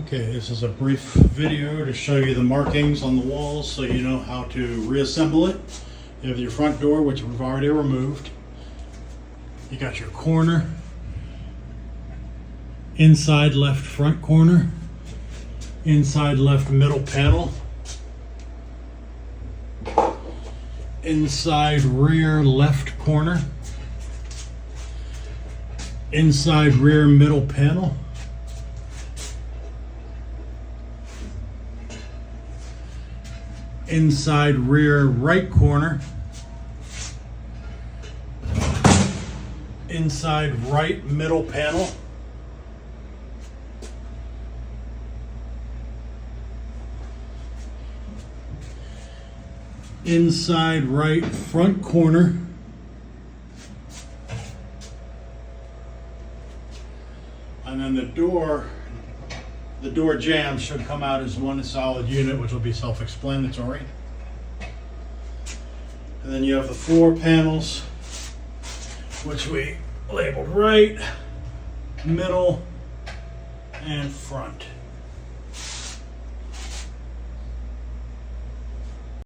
Okay, this is a brief video to show you the markings on the walls so you know how to reassemble it. You have your front door, which we've already removed. You got your corner, inside left front corner, inside left middle panel, inside rear left corner, inside rear middle panel, inside rear right corner, inside right middle panel, inside right front corner, and then the door jamb should come out as one solid unit, which will be self-explanatory. And then you have the floor panels, which we labeled right, middle, and front.